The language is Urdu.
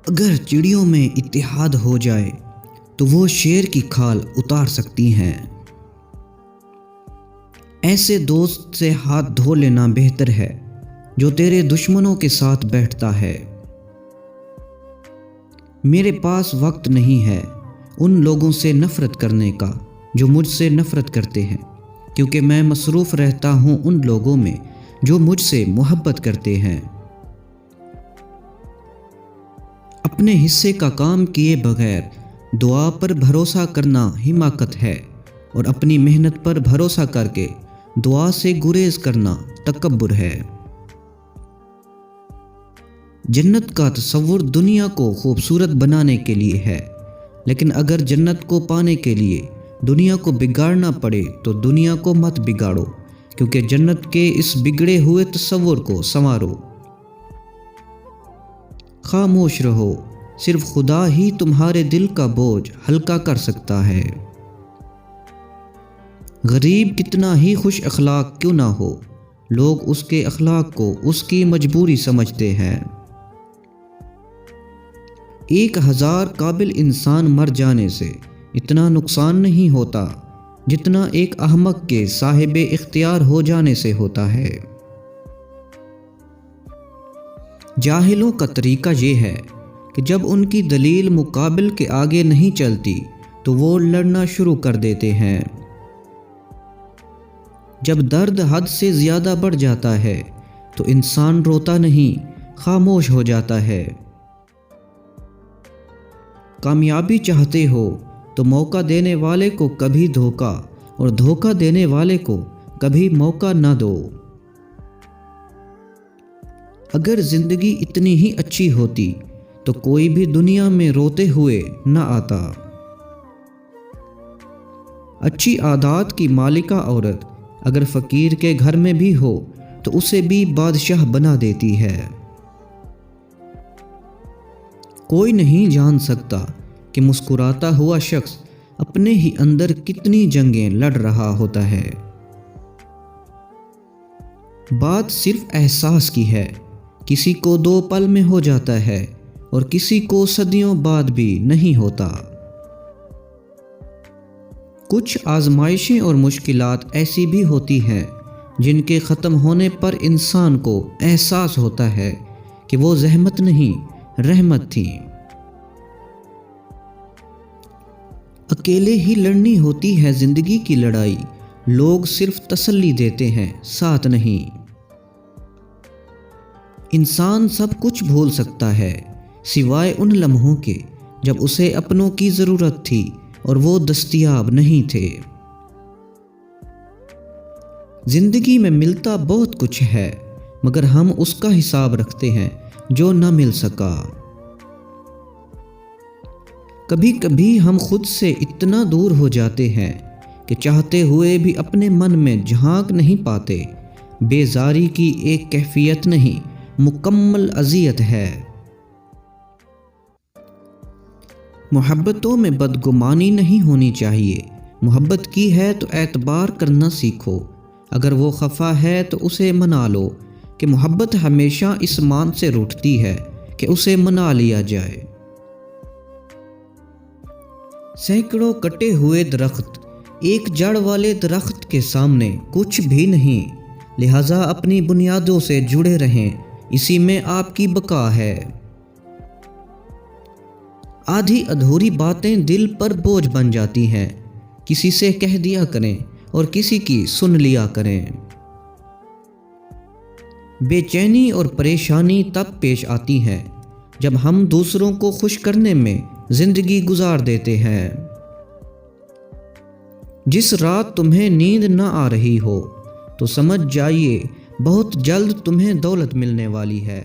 اگر چڑیوں میں اتحاد ہو جائے تو وہ شیر کی کھال اتار سکتی ہیں۔ ایسے دوست سے ہاتھ دھو لینا بہتر ہے جو تیرے دشمنوں کے ساتھ بیٹھتا ہے۔ میرے پاس وقت نہیں ہے ان لوگوں سے نفرت کرنے کا جو مجھ سے نفرت کرتے ہیں، کیونکہ میں مصروف رہتا ہوں ان لوگوں میں جو مجھ سے محبت کرتے ہیں۔ اپنے حصے کا کام کیے بغیر دعا پر بھروسہ کرنا حماقت ہے، اور اپنی محنت پر بھروسہ کر کے دعا سے گریز کرنا تکبر ہے۔ جنت کا تصور دنیا کو خوبصورت بنانے کے لیے ہے، لیکن اگر جنت کو پانے کے لیے دنیا کو بگاڑنا پڑے تو دنیا کو مت بگاڑو، کیونکہ جنت کے اس بگڑے ہوئے تصور کو سنوارو۔ خاموش رہو، صرف خدا ہی تمہارے دل کا بوجھ ہلکا کر سکتا ہے۔ غریب کتنا ہی خوش اخلاق کیوں نہ ہو، لوگ اس کے اخلاق کو اس کی مجبوری سمجھتے ہیں۔ 1000 قابل انسان مر جانے سے اتنا نقصان نہیں ہوتا جتنا ایک احمق کے صاحب اختیار ہو جانے سے ہوتا ہے۔ جاہلوں کا طریقہ یہ ہے کہ جب ان کی دلیل مقابل کے آگے نہیں چلتی تو وہ لڑنا شروع کر دیتے ہیں۔ جب درد حد سے زیادہ بڑھ جاتا ہے تو انسان روتا نہیں، خاموش ہو جاتا ہے۔ کامیابی چاہتے ہو تو موقع دینے والے کو کبھی دھوکا اور دھوکا دینے والے کو کبھی موقع نہ دو۔ اگر زندگی اتنی ہی اچھی ہوتی تو کوئی بھی دنیا میں روتے ہوئے نہ آتا۔ اچھی عادات کی مالکہ عورت اگر فقیر کے گھر میں بھی ہو تو اسے بھی بادشاہ بنا دیتی ہے۔ کوئی نہیں جان سکتا کہ مسکراتا ہوا شخص اپنے ہی اندر کتنی جنگیں لڑ رہا ہوتا ہے۔ بات صرف احساس کی ہے، کسی کو 2 پل میں ہو جاتا ہے اور کسی کو صدیوں بعد بھی نہیں ہوتا۔ کچھ آزمائشیں اور مشکلات ایسی بھی ہوتی ہیں جن کے ختم ہونے پر انسان کو احساس ہوتا ہے کہ وہ زحمت نہیں، رحمت تھی۔ اکیلے ہی لڑنی ہوتی ہے زندگی کی لڑائی، لوگ صرف تسلی دیتے ہیں، ساتھ نہیں۔ انسان سب کچھ بھول سکتا ہے سوائے ان لمحوں کے جب اسے اپنوں کی ضرورت تھی اور وہ دستیاب نہیں تھے۔ زندگی میں ملتا بہت کچھ ہے، مگر ہم اس کا حساب رکھتے ہیں جو نہ مل سکا۔ کبھی کبھی ہم خود سے اتنا دور ہو جاتے ہیں کہ چاہتے ہوئے بھی اپنے من میں جھانک نہیں پاتے۔ بیزاری کی ایک کیفیت نہیں، مکمل اذیت ہے۔ محبتوں میں بدگمانی نہیں ہونی چاہیے۔ محبت کی ہے تو اعتبار کرنا سیکھو، اگر وہ خفا ہے تو اسے منا لو، کہ محبت ہمیشہ اس مان سے روٹھتی ہے کہ اسے منا لیا جائے۔ سینکڑوں کٹے ہوئے درخت ایک جڑ والے درخت کے سامنے کچھ بھی نہیں، لہذا اپنی بنیادوں سے جڑے رہیں، اسی میں آپ کی بقا ہے۔ آدھی ادھوری باتیں دل پر بوجھ بن جاتی ہیں، کسی سے کہہ دیا کریں اور کسی کی سن لیا کریں۔ بے چینی اور پریشانی تب پیش آتی ہیں جب ہم دوسروں کو خوش کرنے میں زندگی گزار دیتے ہیں۔ جس رات تمہیں نیند نہ آ رہی ہو تو سمجھ جائیے بہت جلد تمہیں دولت ملنے والی ہے۔